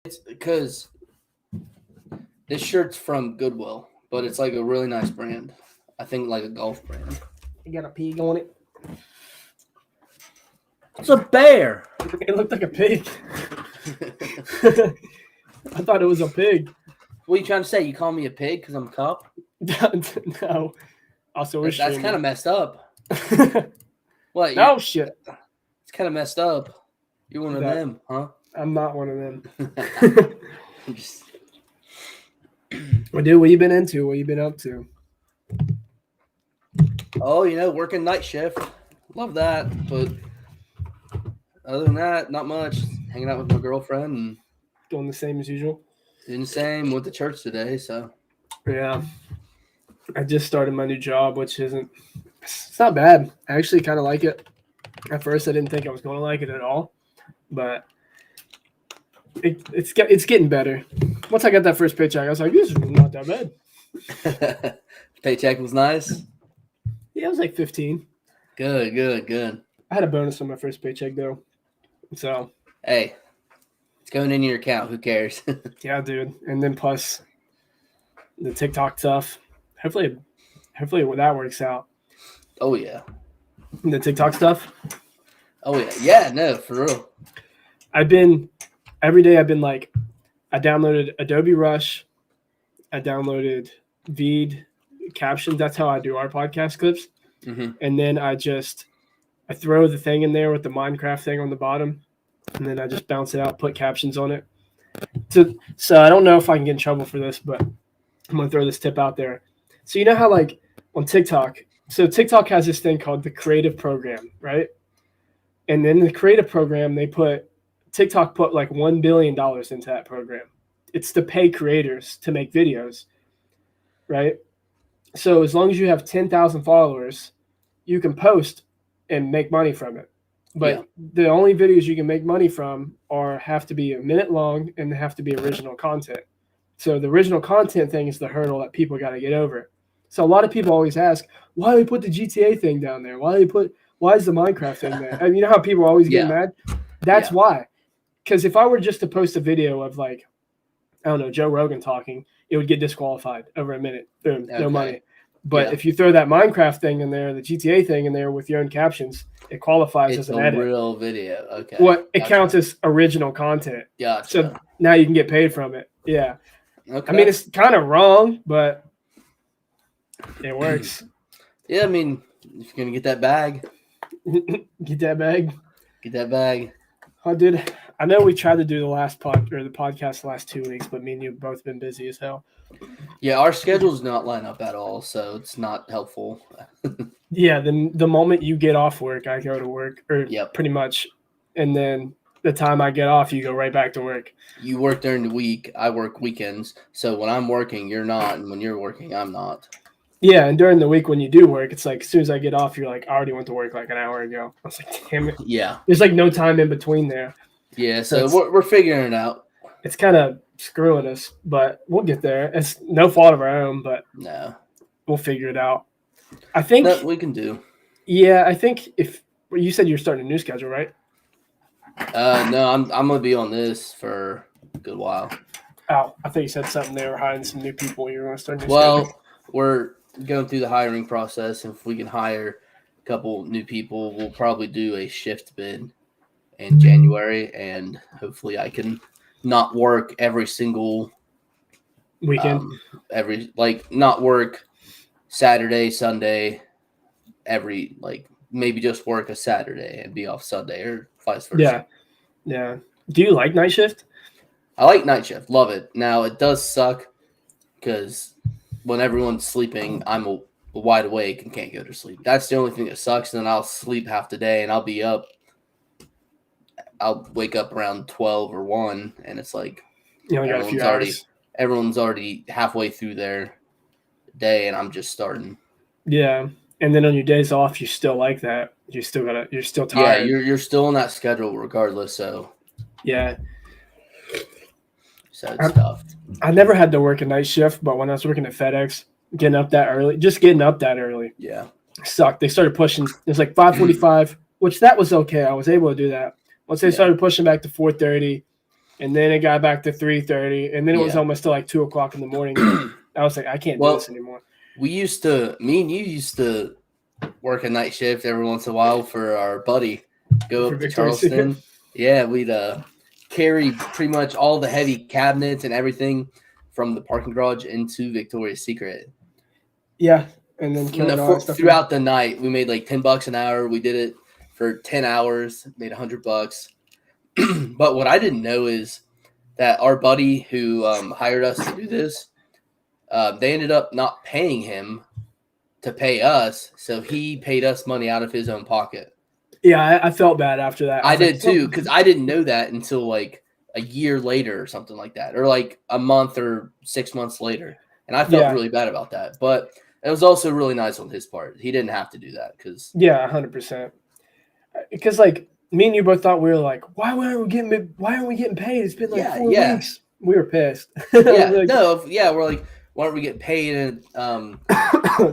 It's because this shirt's from Goodwill, but it's like a really nice brand. I think like a golf brand. You got a pig on it. It's a bear. It looked like a pig. I thought it was a pig. What are you trying to say? You call me a pig because I'm a cop? No. Also, That's kind of messed up. What? No shit. It's kind of messed up. You're one of them, huh? I'm not one of them. Well, dude, what you been into? What you been up to? Oh, working night shift. Love that. But other than that, not much. Hanging out with my girlfriend and Doing the same as usual. doing the same. Went to church today, so. Yeah. I just started my new job, which it's not bad. I actually kind of like it. At first, I didn't think I was going to like it at all, but it's getting better. Once I got that first paycheck, I was like, this is not that bad. Paycheck was nice? Yeah, it was like 15. Good. I had a bonus on my first paycheck, though. So. Hey, it's going in your account. Who cares? Yeah, dude. And then plus the TikTok stuff. Hopefully that works out. Oh, yeah. The TikTok stuff? Oh, yeah. Yeah, no, for real. Every day I've been like, I downloaded Adobe Rush. I downloaded Veed captions. That's how I do our podcast clips. Mm-hmm. And then I throw the thing in there with the Minecraft thing on the bottom. And then I just bounce it out, put captions on it. So I don't know if I can get in trouble for this, but I'm going to throw this tip out there. So you know how like on TikTok, so TikTok has this thing called the creative program, right? And then the creative program, TikTok put like $1 billion into that program. It's to pay creators to make videos, right? So as long as you have 10,000 followers, you can post and make money from it. But The only videos you can make money from have to be a minute long and they have to be original content. So the original content thing is the hurdle that people got to get over. So a lot of people always ask, why do they put the GTA thing down there? Why is the Minecraft thing there? And you know how people always get mad? That's why. Because if I were just to post a video of like, I don't know, Joe Rogan talking, it would get disqualified over a minute. Boom, no money. But if you throw that Minecraft thing in there, the GTA thing in there with your own captions, it qualifies as an edit. It's a real video. Okay. It counts as original content. Gotcha. So now you can get paid from it. Yeah. Okay. I mean, it's kind of wrong, but it works. Yeah, I mean, if you're gonna get that bag, Get that bag. Get that bag. Oh, dude, I know we tried to do the podcast the last 2 weeks, but me and you have both been busy as hell. Yeah, our schedules not line up at all, so it's not helpful. Yeah, the moment you get off work, I go to work, or pretty much, and then the time I get off, you go right back to work. You work during the week, I work weekends, so when I'm working, you're not, and when you're working, I'm not. Yeah, and during the week when you do work, it's like as soon as I get off, you're like, I already went to work like an hour ago. I was like, damn it. Yeah. There's like no time in between there. Yeah, so we're figuring it out. It's kind of screwing us, but we'll get there. It's no fault of our own, but no, we'll figure it out. I think that we can do. Yeah, I think if you said you're starting a new schedule, right? No, I'm gonna be on this for a good while. Oh, I thought you said something. They were hiring some new people. You were going to start a new schedule. Well, we're going through the hiring process. If we can hire a couple new people, we'll probably do a shift bid in January, and hopefully I can not work every single weekend. Not work Saturday, Sunday, maybe just work a Saturday and be off Sunday or vice versa. Yeah. Do you like night shift? I like night shift. Love it. Now, it does suck because when everyone's sleeping, I'm wide awake and can't go to sleep. That's the only thing that sucks. And then I'll sleep half the day and I'll be up. I'll wake up around 12 or 1, and it's like everyone's already halfway through their day, and I'm just starting. Yeah. And then on your days off, you still like that. You're still tired. Yeah, you're still on that schedule regardless. So yeah. So it's tough. I never had to work a night shift, but when I was working at FedEx, getting up that early. Yeah. Sucked. They started pushing. It was like 5:45, which that was okay. I was able to do that. Once they started pushing back to 4:30, and then it got back to 3:30, and then it was Yeah. almost to like 2 o'clock in the morning. I was like, I can't do Well, this anymore. me and you used to work a night shift every once in a while for our buddy. Go For up to Victoria's Secret. Charleston. Yeah, we'd carry pretty much all the heavy cabinets and everything from the parking garage into Victoria's Secret. Yeah, and then carrying all that stuff Throughout the night, we made like $10 an hour. We did it for 10 hours, made $100. But what I didn't know is that our buddy who hired us to do this, they ended up not paying him to pay us, so he paid us money out of his own pocket. Yeah, I felt bad after that. I did too, because I didn't know that until like a year later or something like that, or like a month or 6 months later, and I felt really bad about that. But it was also really nice on his part. He didn't have to do that because 100%. Because like me and you both thought we were like, why aren't we getting paid? It's been like 4 weeks. We were pissed. Yeah, we're like, why aren't we getting paid? And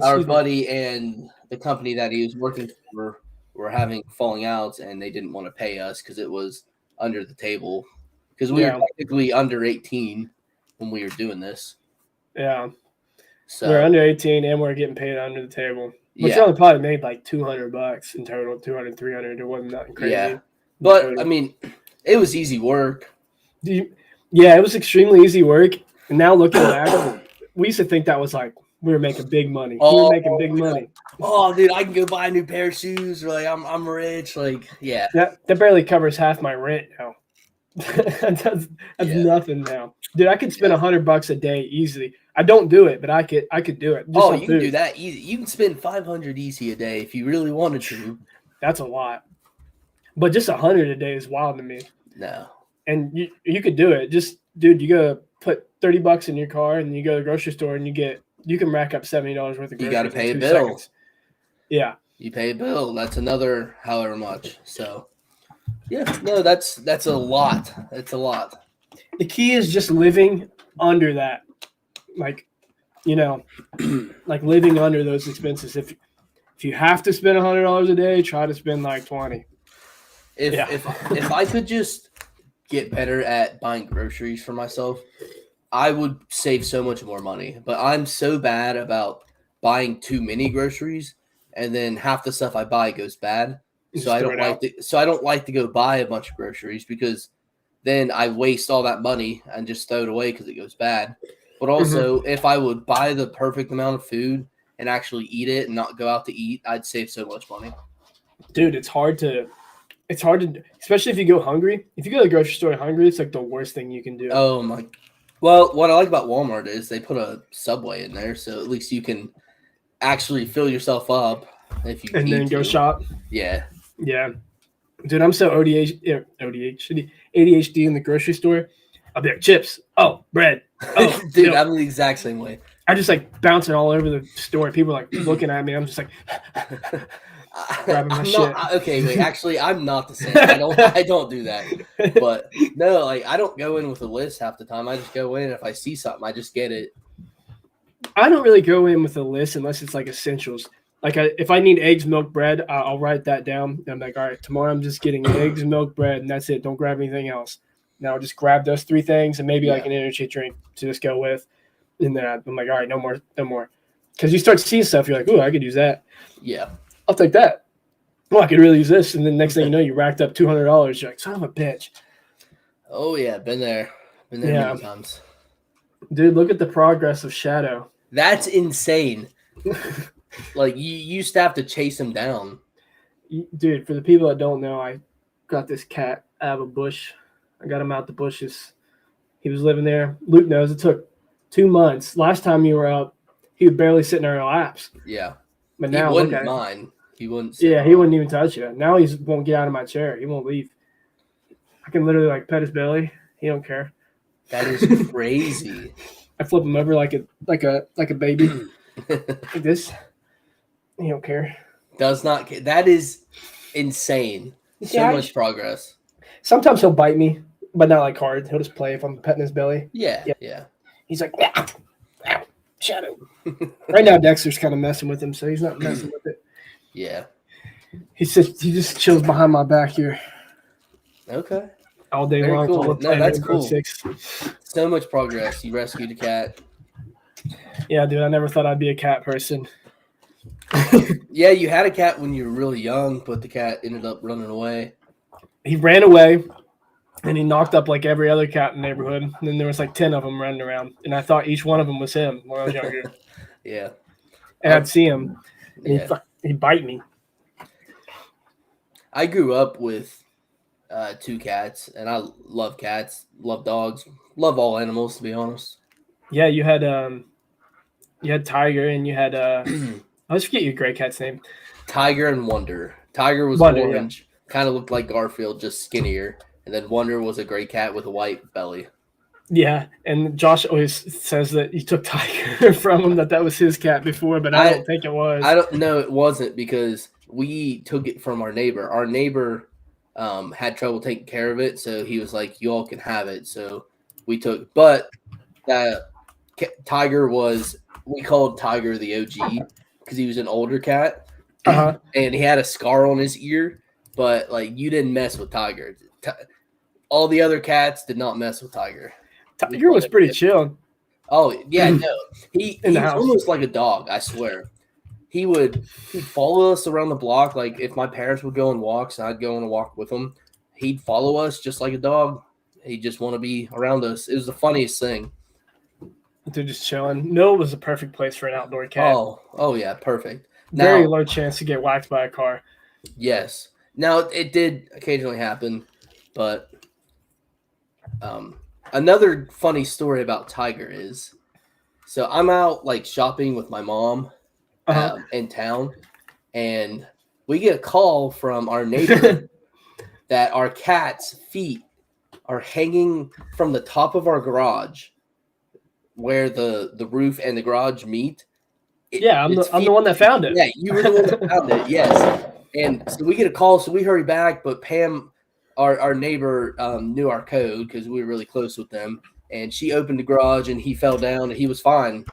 our buddy and the company that he was working for were having falling outs, and they didn't want to pay us because it was under the table. Because we were technically under 18 when we were doing this. Yeah. So we're under 18 and we're getting paid under the table. Which only probably made like $200 in total, 200, 300. It wasn't nothing crazy. Yeah. But I mean, it was easy work. It was extremely easy work. And now looking back, we used to think that was like we were making big money. We were making big money. Oh, dude, I can go buy a new pair of shoes. Or like I'm rich. Like, yeah. That barely covers half my rent now. that's nothing now, dude. I could spend $100 a day easily. I don't do it, but I could do it. You can do that easy. You can spend $500 easy a day if you really wanted to. That's a lot, but just $100 a day is wild to me. No, and you could do it. Just, dude, you gotta put $30 in your car, and you go to the grocery store, and you can rack up $70 worth of groceries. You got to pay a bill. Seconds. Yeah, you pay a bill. That's another however much. So. Yeah, no, that's a lot. It's a lot. The key is just living under that, like, like living under those expenses. If you have to spend $100 a day, try to spend like 20. If I could just get better at buying groceries for myself, I would save so much more money. But I'm so bad about buying too many groceries, and then half the stuff I buy goes bad. So I don't like to go buy a bunch of groceries because then I waste all that money and just throw it away because it goes bad. But also, if I would buy the perfect amount of food and actually eat it and not go out to eat, I'd save so much money. Dude, it's hard to, especially if you go hungry. If you go to the grocery store hungry, it's like the worst thing you can do. Oh my! Well, what I like about Walmart is they put a Subway in there, so at least you can actually fill yourself up if you and then go shop. Yeah. Yeah. Dude, I'm so ADHD in the grocery store. I'll be like, chips. Oh, bread. Oh, dude, I'm the exact same way. I just like bouncing all over the store. People are like looking at me. I'm just like grabbing my shit. Okay, wait. Actually, I'm not the same. I don't do that. But no, like I don't go in with a list half the time. I just go in. If I see something, I just get it. I don't really go in with a list unless it's like essentials. Like if I need eggs, milk, bread, I'll write that down. And I'm like, all right, tomorrow I'm just getting eggs, milk, bread, and that's it. Don't grab anything else. Now I'll just grab those 3 things and maybe like an energy drink to just go with. And then I'm like, all right, no more. Because you start seeing stuff, you're like, ooh, I could use that. Yeah. I'll take that. Oh, I could really use this. And then next thing you know, you racked up $200. You're like, son of a bitch. Oh, yeah. Been there many times. Dude, look at the progress of Shadow. That's insane. Like, you used to have to chase him down. Dude, for the people that don't know, I got this cat out of a bush. I got him out the bushes. He was living there. Luke knows it took 2 months. Last time you were up, he would barely sit in our laps. Yeah. But now, he wouldn't mind. He wouldn't. Yeah, he wouldn't even touch you. Now he won't get out of my chair. He won't leave. I can literally like pet his belly. He don't care. That is crazy. I flip him over like a baby, like this. He don't care. Does not care. That is insane. So much progress. Sometimes he'll bite me, but not like hard. He'll just play if I'm petting his belly. Yeah. He's like, Shadow. Right now, Dexter's kind of messing with him, so he's not messing with it. Yeah. He just chills behind my back here. Okay. all day Very long. cool. While we're No, playing that's Rainbow cool. Six. So much progress. You rescued a cat. Yeah, dude, I never thought I'd be a cat person. Yeah, you had a cat when you were really young, but the cat ended up running away. He ran away, and he knocked up like every other cat in the neighborhood. And then there was like 10 of them running around, and I thought each one of them was him when I was younger. Yeah. And I'd see him, and Yeah. he'd bite me. I grew up with 2 cats, and I love cats, love dogs, love all animals, to be honest. Yeah, you had Tiger, and you had I always forget your gray cat's name. Tiger and Wonder. Tiger was Wonder, orange, kind of looked like Garfield, just skinnier. And then Wonder was a gray cat with a white belly. Yeah, and Josh always says that you took Tiger from him, that was his cat before, but I don't think it was. I don't know, it wasn't, because we took it from our neighbor. Our neighbor had trouble taking care of it, so he was like, "You all can have it." So we took, but Tiger was, we called Tiger the OG because he was an older cat, Uh-huh. and he had a scar on his ear. But like, you didn't mess with Tiger. All the other cats did not mess with Tiger. Tiger was pretty chill. Oh yeah, no, he's house. almost like a dog. I swear, he'd follow us around the block. Like if my parents would go on walks, and I'd go on a walk with him. He'd follow us just like a dog. He'd just want to be around us. It was the funniest thing. They're just chilling. Mill was a perfect place for an outdoor cat. Oh yeah, perfect. Very low chance to get whacked by a car. Yes. Now it did occasionally happen, but another funny story about Tiger is, so I'm out like shopping with my mom in town, and we get a call from our neighbor that our cat's feet are hanging from the top of our garage, where the roof and the garage meet. I'm the one that found it. Yeah, you were the one that found it. Yes. And so we get a call, so we hurry back. But Pam, our neighbor, knew our code because we were really close with them. And she opened the garage, and he fell down, and he was fine.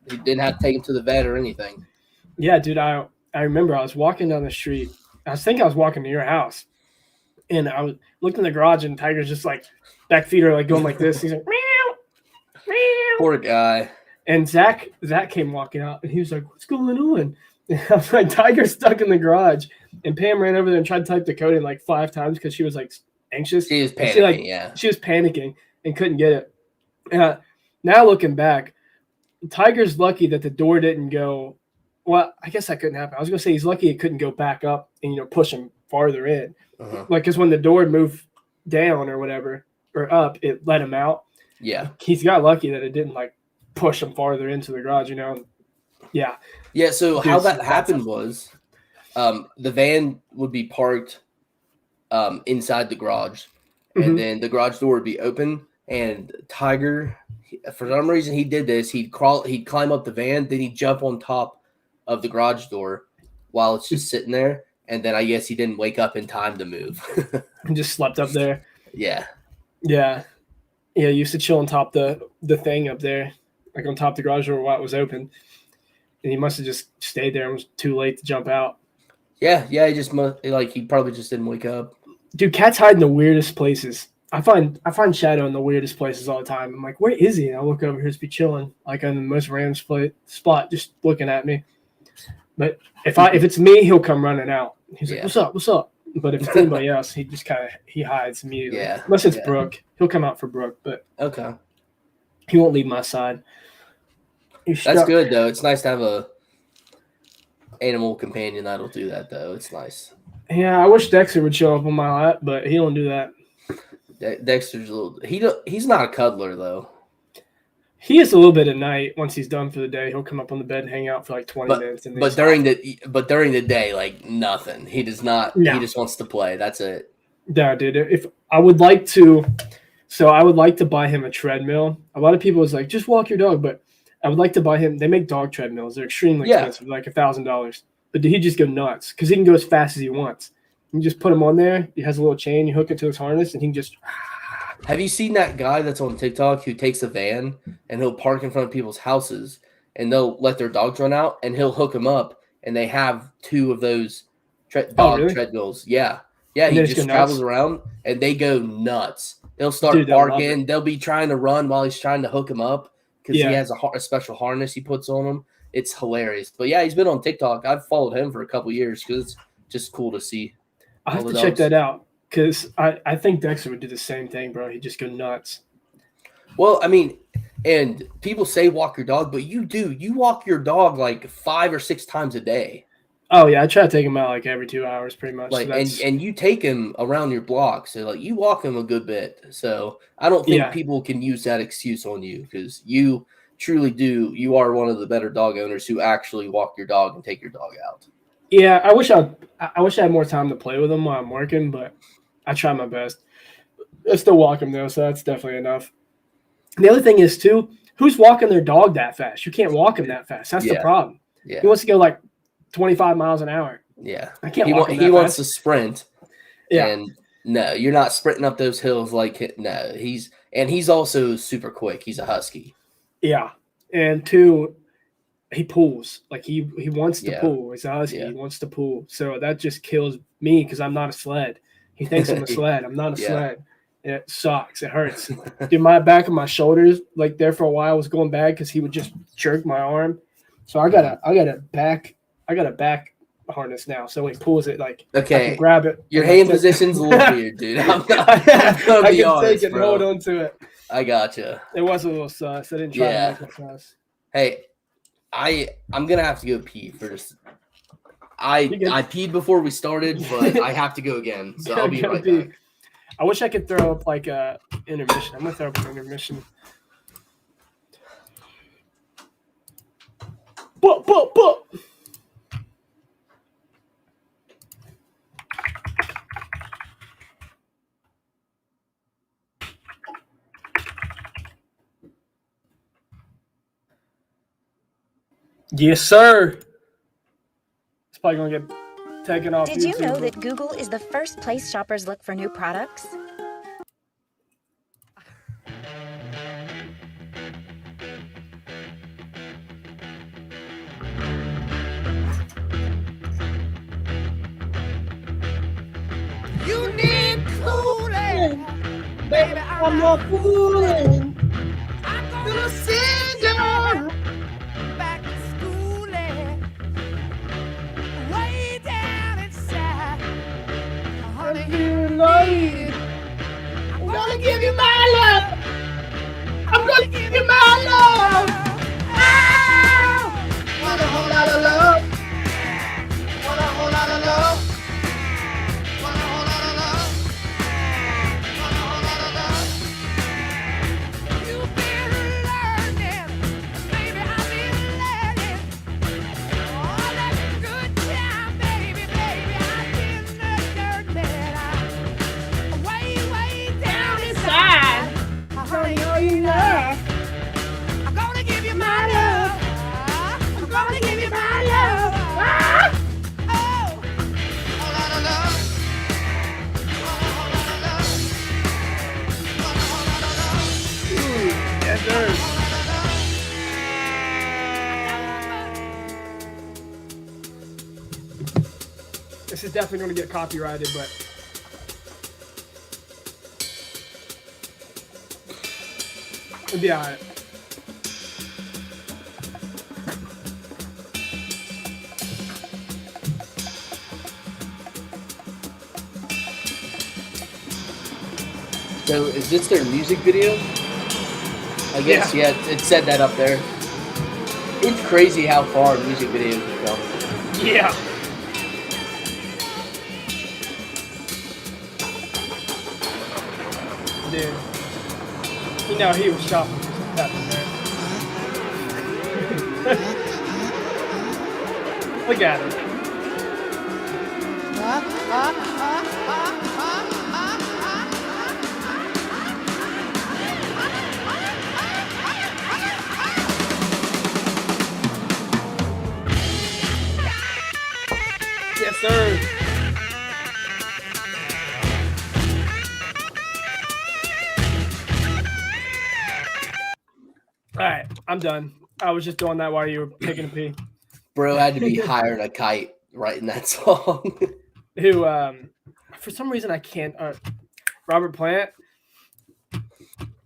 He didn't have to take him to the vet or anything. Yeah, dude, I remember I was walking down the street. I was walking to your house, and I was looking in the garage, and Tiger's just like back feet are like going like this. He's like, meow, meow. Poor guy. And Zach came walking out, and he was like, "What's going on?" And I was like, "Tiger's stuck in the garage." And Pam ran over there and tried to type the code in like 5 times because she was like anxious. She was panicking. She was panicking and couldn't get it. Now looking back, Tiger's lucky that the door didn't go. Well, I guess that couldn't happen. I was gonna say he's lucky it couldn't go back up and push him farther in. Like, because when the door moved down or whatever or up, it let him out. Yeah, he's got lucky that it didn't like push him farther into the garage. Yeah. So how that happened was, the van would be parked inside the garage, and then the garage door would be open. And Tiger, for some reason, he did this. He'd climb up the van, then he'd jump on top of the garage door while it's just sitting there. And then I guess he didn't wake up in time to move. And just slept up there. Yeah. Yeah. Yeah. He used to chill on top the thing up there, like on top of the garage door while it was open. And he must have just stayed there and was too late to jump out. Yeah. He probably just didn't wake up. Dude, cats hide in the weirdest places. I find Shadow in the weirdest places all the time. I'm like, where is he? And I look over here, he's be chilling, like on the most random spot, just looking at me. But if it's me, he'll come running out. He's like, "What's up? What's up?" But if it's anybody else, he just he hides immediately. Yeah. Unless it's Brooke, he'll come out for Brooke, but okay, he won't leave my side. That's good though. It's nice to have a animal companion that'll do that though. It's nice. Yeah, I wish Dexter would show up on my lap, but he don't do that. Dexter's a little. He's not a cuddler though. He is a little bit at night. Once he's done for the day, he'll come up on the bed and hang out for like 20 minutes. But during the day, like nothing. He does not. No. He just wants to play. That's it. Yeah, dude. If I would like to, I would like to buy him a treadmill. A lot of people is like, just walk your dog, but I would like to buy him. They make dog treadmills. They're extremely expensive, like $1,000. But he just go nuts because he can go as fast as he wants. You just put him on there. He has a little chain. You hook it to his harness, and he can just. Have you seen that guy that's on TikTok who takes a van and he'll park in front of people's houses and they'll let their dogs run out and he'll hook them up and they have 2 of those treadmills. Yeah. Yeah, And he they just go travels nuts. around, and they go nuts. They'll start Dude, they'll love barking. it. They'll be trying to run while he's trying to hook him up because he Yeah. has a special harness he puts on him. It's hilarious. But yeah, he's been on TikTok. I've followed him for a couple years because it's just cool to see I'll all have the to check dogs. that out because I think Dexter would do the same thing, bro. He'd just go nuts. Well, I mean, and people say walk your dog, but you do. You walk your dog like 5 or 6 times a day. Oh yeah, I try to take him out like every 2 hours, pretty much. Like So that's and you take him around your block, so like you walk him a good bit. So I don't think yeah, people can use that excuse on you because you truly do. You are one of the better dog owners who actually walk your dog and take your dog out. yeah. I wish I had more time to play with him while I'm working, but I try my best. I still walk him though, so that's definitely enough. The other thing is too, who's walking their dog that fast? You can't walk him that fast. That's the Yeah, problem. yeah, He wants to go like 25 miles an hour. yeah. I can't He walk him he that wants fast. to sprint, Yeah, and no, you're not sprinting up those hills like no. He's also super quick. He's a husky. yeah. And two, he pulls. Like he wants to Yeah, pull. He's a husky. yeah, He wants to pull. So that just kills me because I'm not a sled. He thinks I'm a sled. I'm not a yeah. sled. And it sucks. It hurts. Dude, my back of my shoulders, like there for a while, was going bad because he would just jerk my arm. So I got a back harness now. So when he pulls it, like I can Okay, grab it. your and, like, hand position's a little weird, dude. I'm gonna I be can honest, take it and bro. hold on to it. I gotcha. It was a little sus. I didn't try Yeah. to make it sus. Hey, I'm gonna have to go pee for just. I You good? peed before we started, but I have to go again, so I'll be right back. I wish I could throw up like a intermission. I'm gonna throw up an intermission. But. Yes, sir. It's probably gonna get taken off. Did you YouTube, know but- that Google is the first place shoppers look for new products? You need cooling, baby. I'm not fooling. I'm gonna send you back to school, way down inside. Honey, you need. I'm gonna give you my love. I'm gonna give you my love. Oh, want a whole lot of love. Want a whole lot of love. I'm gonna give you my love. I'm gonna give you my love. Oh, whole lot of love. Whole lot of love. Whole lot of love. Yes, sir. This is definitely gonna get copyrighted, but it'll be alright. So is this their music video? I guess yeah. It said that up there. It's crazy how far music videos have come. Yeah. Dude. You know he was shopping for some peppers, right? Look at him. Yes, sir. All right, I'm done. I was just doing that while you were taking a pee. Bro had to be higher than a kite writing that song. Who for some reason I can't. Robert Plant.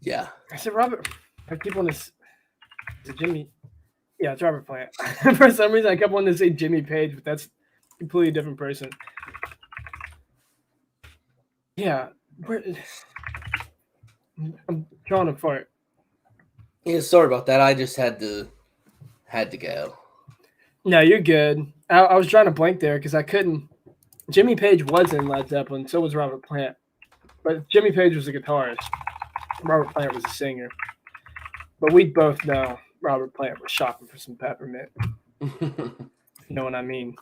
Yeah. I said Robert. I keep wanting to. Is it Jimmy? Yeah, it's Robert Plant. For some reason, I kept wanting to say Jimmy Page, but that's a completely different person. Yeah, I'm drawing a fart. Yeah, sorry about that. I just had to go. No, you're good. I was trying to blank there because I couldn't. Jimmy Page was in Led Zeppelin, so was Robert Plant. But Jimmy Page was a guitarist. Robert Plant was a singer. But we both know Robert Plant was shopping for some peppermint. You know what I mean?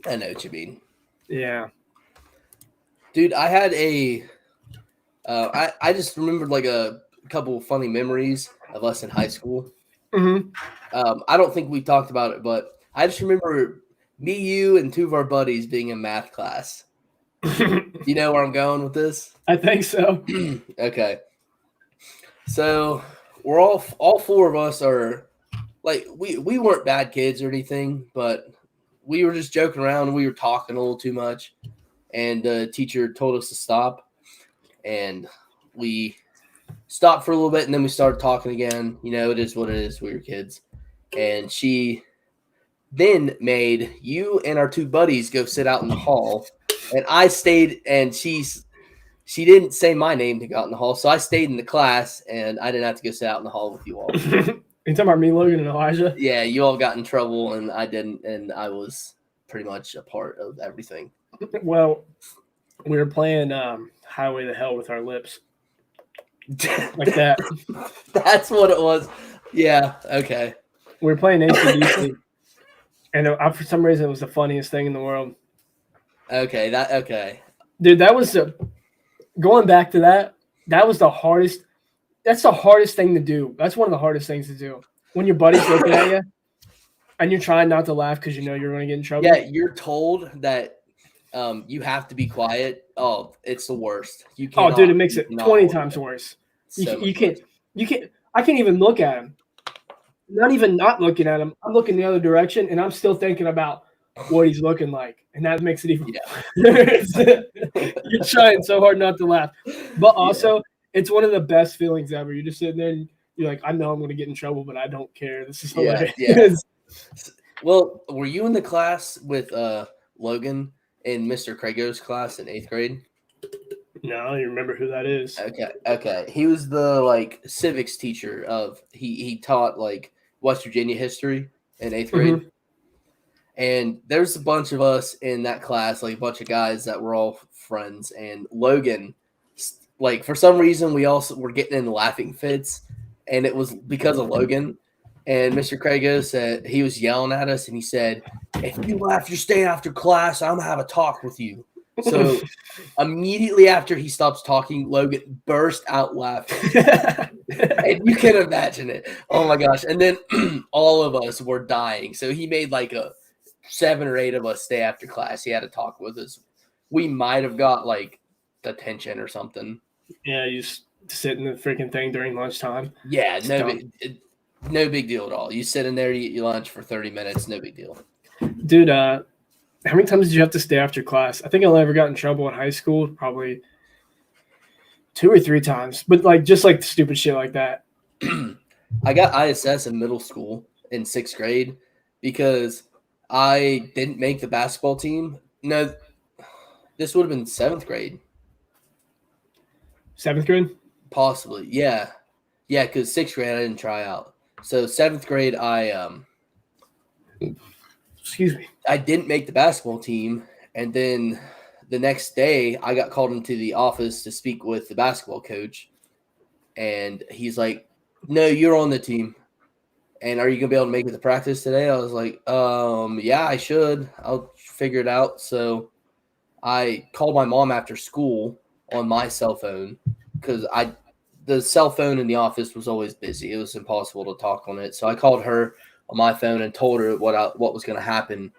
I know what you mean. Yeah. Dude, I had I just remembered like a couple of funny memories of us in high school. Mm-hmm. I don't think we talked about it, but I just remember me, you, and two of our buddies being in math class. You know where I'm going with this? I think so. Okay. So we're all four of us are like we weren't bad kids or anything, but we were just joking around and we were talking a little too much. And the teacher told us to stop. And we stopped for a little bit and then we started talking again. You know, it is what it is. We were kids. And she then made you and our two buddies go sit out in the hall. And I stayed, and she didn't say my name to go out in the hall. So I stayed in the class and I didn't have to go sit out in the hall with you all. You talking about me, Logan, and Elijah? Yeah, you all got in trouble and I didn't. And I was pretty much a part of everything. Well, we were playing Highway to Hell with our lips. Like that. That's what it was. Yeah, okay. We were playing AC/DC. And for some reason, it was the funniest thing in the world. Okay. Dude, that was going back to that. That was the hardest. That's the hardest thing to do. That's one of the hardest things to do. When your buddy's looking at you and you're trying not to laugh because you know you're going to get in trouble. Yeah, you're told that you have to be quiet. Oh, it's the worst. You can't. Oh, dude, it makes it 20 times worse. You can't. I can't even look at him. Not even not looking at him. I'm looking the other direction, and I'm still thinking about what he's looking like, and that makes it even. Yeah. You're trying so hard not to laugh, but also it's one of the best feelings ever. You're just sitting there, and you're like, I know I'm going to get in trouble, but I don't care. This is hilarious. Yeah. Well, were you in the class with Logan in Mr. Crago's class in 8th grade? No, I don't even remember who that is. Okay. He was the civics teacher of he taught West Virginia history in 8th grade. Mm-hmm. And there's a bunch of us in that class, a bunch of guys that were all friends. And Logan, for some reason, we also were getting into laughing fits, and it was because of Logan. And Mr. Crago said he was yelling at us, and he said, "If you laugh, you're staying after class. I'm gonna have a talk with you." So immediately after he stops talking, Logan burst out laughing. And you can imagine it. Oh my gosh. And then all of us were dying. So he made 7 or 8 of us stay after class. He had to talk with us. We might have got detention or something. Yeah, you just sit in the freaking thing during lunchtime. Yeah, no big deal at all. You sit in there, you eat your lunch for 30 minutes, no big deal. Dude, how many times did you have to stay after class? I think I only ever got in trouble in high school, probably 2 or 3 times. But just stupid shit like that. I got ISS in middle school in 6th grade because I didn't make the basketball team. No, this would have been 7th grade. 7th grade? Possibly, yeah. Yeah, because 6th grade I didn't try out. So 7th grade excuse me. I didn't make the basketball team, and then the next day I got called into the office to speak with the basketball coach, and he's like, "No, you're on the team, and are you gonna be able to make it to practice today?" I was like, yeah, I should. I'll figure it out." So I called my mom after school on my cell phone because the cell phone in the office was always busy. It was impossible to talk on it. So I called her on my phone and told her what was going to happen.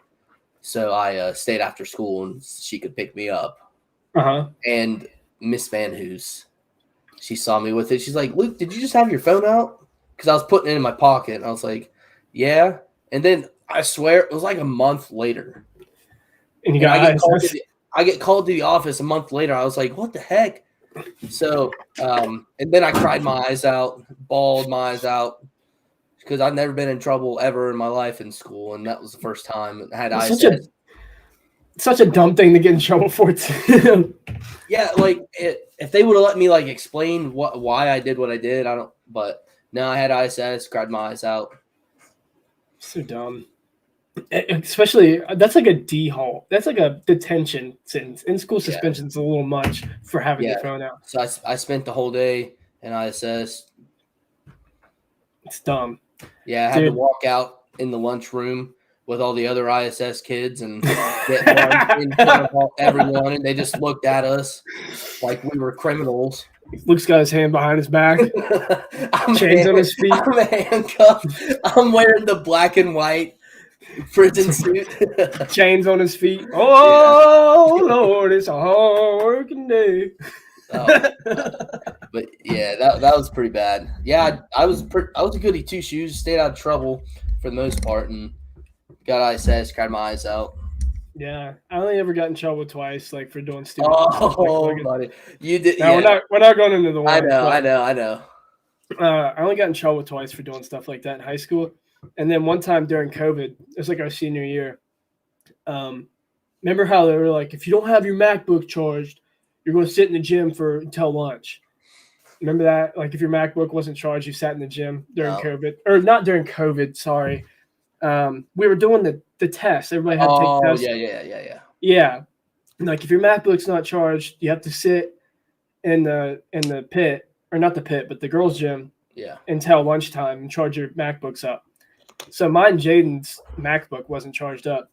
So I stayed after school and she could pick me up. Uh-huh. And Miss Van Hoos, she saw me with it. She's like, "Luke, did you just have your phone out?" Because I was putting it in my pocket. And I was like, "Yeah." And then I swear it was a month later. And you got I get called to the office a month later. I was like, what the heck? So, and then I cried my eyes out, bawled my eyes out, because I've never been in trouble ever in my life in school, and that was the first time I had ISS. Such a dumb thing to get in trouble for, too. Yeah, like if they would have let me like explain why I did what I did, I don't. But no, I had ISS, cried my eyes out. So dumb. Especially that's like a D-hole. That's like a detention sentence. In school suspension's a little much for having it thrown out. So I spent the whole day in ISS. It's dumb. Yeah, I had to walk out in the lunchroom with all the other ISS kids and get lunch in front of everyone, and they just looked at us like we were criminals. Luke's got his hand behind his back. Chains on his feet. I'm handcuffed. I'm wearing the black and white prison suit. Chains on his feet. Oh, yeah. Lord, it's a hard working day. But yeah, that was pretty bad. Yeah, I was a goody two shoes. Stayed out of trouble for the most part, and got ISS, cried my eyes out. Yeah, I only ever got in trouble twice, like for doing stupid. Buddy, you did. No, we're not going into the one. I know. I only got in trouble twice for doing stuff like that in high school, and then one time during COVID, it was like our senior year. Remember how they were like, if you don't have your MacBook charged, you're going to sit in the gym until lunch. Remember that? Like if your MacBook wasn't charged, you sat in the gym during COVID, or not during COVID. Sorry. We were doing the test. Everybody had to take tests. Yeah. And like if your MacBook's not charged, you have to sit in the pit, or not the pit, but the girls' gym. Yeah. Until lunchtime and charge your MacBooks up. So mine, Jaden's MacBook wasn't charged up.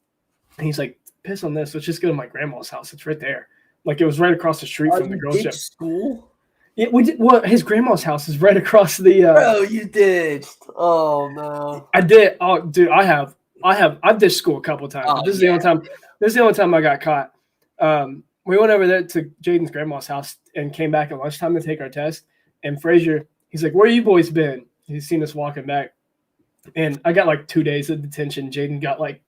And he's like, piss on this. Let's just go to my grandma's house. It's right there. Like it was right across the street from the girls' gym. School? Yeah, we did. Well, his grandma's house is right across the. Bro, you did. Oh no. I did. Oh, dude, I've ditched school a couple of times. This is the only time. This is the only time I got caught. We went over there to Jaden's grandma's house and came back at lunchtime to take our test. And Frazier, he's like, "Where you boys been?" He's seen us walking back, and I got like 2 days of detention. Jaden got like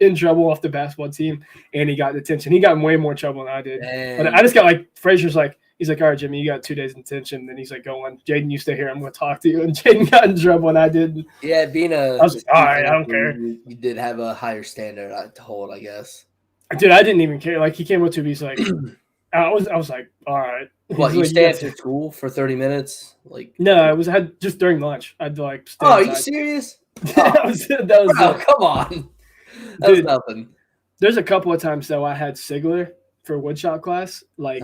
in trouble off the basketball team, and he got detention. He got in way more trouble than I did. Dang. But I just got like Frazier's like. He's like, all right, Jimmy, you got 2 days in detention. Then he's like, go on. Jaden, you stay here. I'm going to talk to you. And Jaden got in trouble and I did. Yeah, I was like, all right, I don't care. You did have a higher standard to hold, I guess. Dude, I didn't even care. Like, he came up to me. He's like, I was like, all right. What, you stay after school for 30 minutes? Like, no, I had just during lunch. I'd like stay are inside. you serious? that was Bro, come on. That was nothing. There's a couple of times, though, I had Sigler for woodshop class. Like,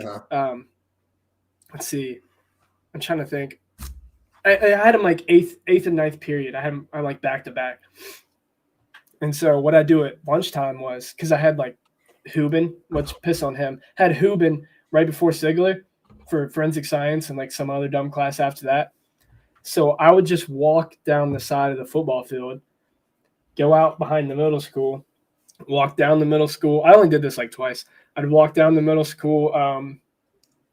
let's see. I'm trying to think. I had him like eighth and ninth period. I had him like back to back. And so what I do at lunchtime was, because I had like Hubin, which piss on him, had Hubin right before Sigler for forensic science and like some other dumb class after that. So I would just walk down the side of the football field, go out behind the middle school, walk down the middle school. I only did this like twice. I'd walk down the middle school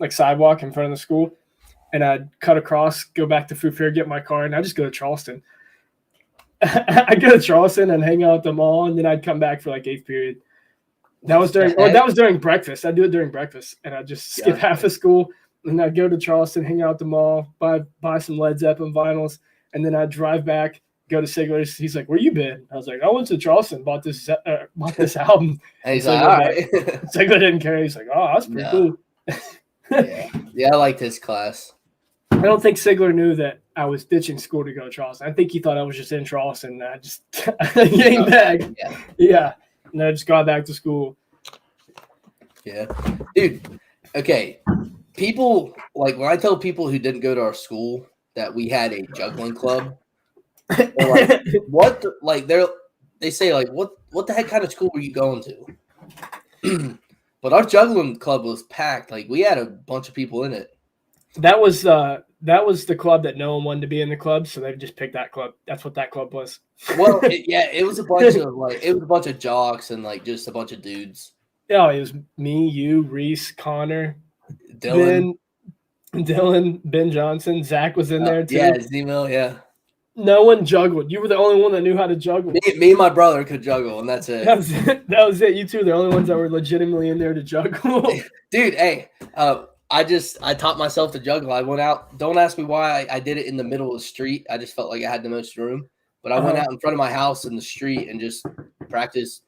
like sidewalk in front of the school, and I'd cut across, go back to Food Fair, get my car, and I'd just go to Charleston. I'd go to Charleston and hang out at the mall, and then I'd come back for like 8th period. That was during breakfast. I'd do it during breakfast, and I'd just skip half of school, and I'd go to Charleston, hang out at the mall, buy some Led Zeppelin vinyls, and then I'd drive back, go to Sigler's. He's like, "Where you been?" I was like, "I went to Charleston, bought this album." And he's like, "All right." Sigler didn't care. He's like, "Oh, that's pretty cool." Yeah, I liked his class. I don't think Sigler knew that I was ditching school to go to Charleston. I think he thought I was just in Charleston. And I just came back. Yeah. And I just got back to school. Yeah. Dude, okay. People, like, when I tell people who didn't go to our school that we had a juggling club, they're like, what? Like, they say, like, what the heck kind of school were you going to? But our juggling club was packed. Like, we had a bunch of people in it. That was the club that no one wanted to be in the club, so they just picked that club. That's what that club was. Well, it was a bunch of jocks and like just a bunch of dudes. Yeah, it was me, you, Reese, Connor, Dylan, Ben Johnson, Zach was in there too. Yeah, Zemo, yeah. No one juggled. You were the only one that knew how to juggle. Me and my brother could juggle, and that's it. That was it. That was it. You two are the only ones that were legitimately in there to juggle. Dude, hey, I taught myself to juggle. I went out. Don't ask me why I did it in the middle of the street. I just felt like I had the most room. But I went out in front of my house in the street and just practiced.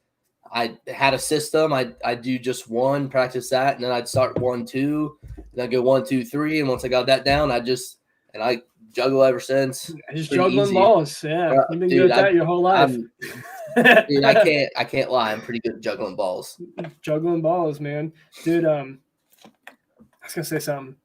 I had a system. I'd do just one, practice that, and then I'd start 1, 2, and I'd go 1, 2, 3. And once I got that down, I juggle ever since. Just Pretty juggling easy. balls. Yeah. You've been Dude, good at that your whole life. Dude, I can't lie. I'm pretty good at juggling balls. Juggling balls, man. Dude, I was gonna say something.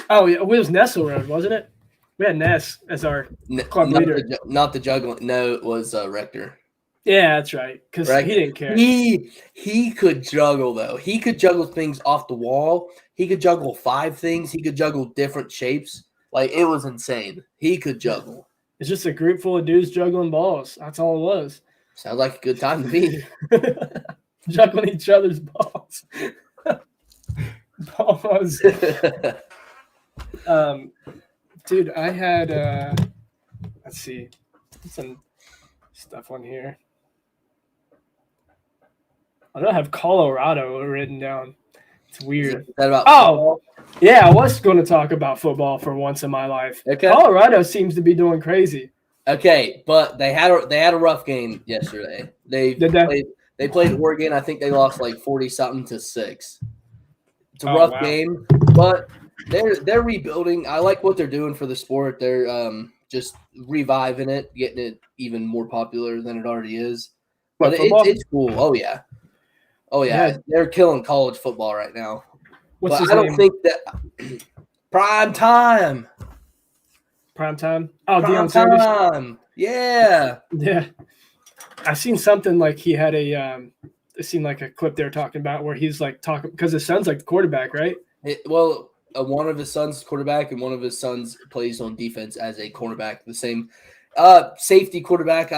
Oh yeah, it was Nessel Road, wasn't it? We had Ness as our club leader. Not the juggling. No, it was Rector. Yeah, that's right. Because he didn't care. He could juggle though. He could juggle things off the wall. He could juggle 5 things. He could juggle different shapes. Like it was insane. He could juggle. It's just a group full of dudes juggling balls. That's all it was. Sounds like a good time to me. Juggling each other's balls. Balls. Dude, I had let's see, some stuff on here. I don't have Colorado written down. It's weird. Is that about football? Yeah, I was going to talk about football for once in my life. Okay. Colorado seems to be doing crazy. Okay, but they had a rough game yesterday. They played Oregon. I think they lost like 40-something to 6. It's a rough game, but they're rebuilding. I like what they're doing for the sport. They're just reviving it, getting it even more popular than it already is. But it's cool. Oh yeah. They're killing college football right now. What's his name? don't think that prime time. Prime time. Oh, prime Deion Sanders. Time. Yeah. Yeah. I seen something like he had it seemed like a clip they were talking about where he's like talking because his son's like the quarterback, right? One of his sons is quarterback and one of his sons plays on defense as a cornerback. The same safety quarterback,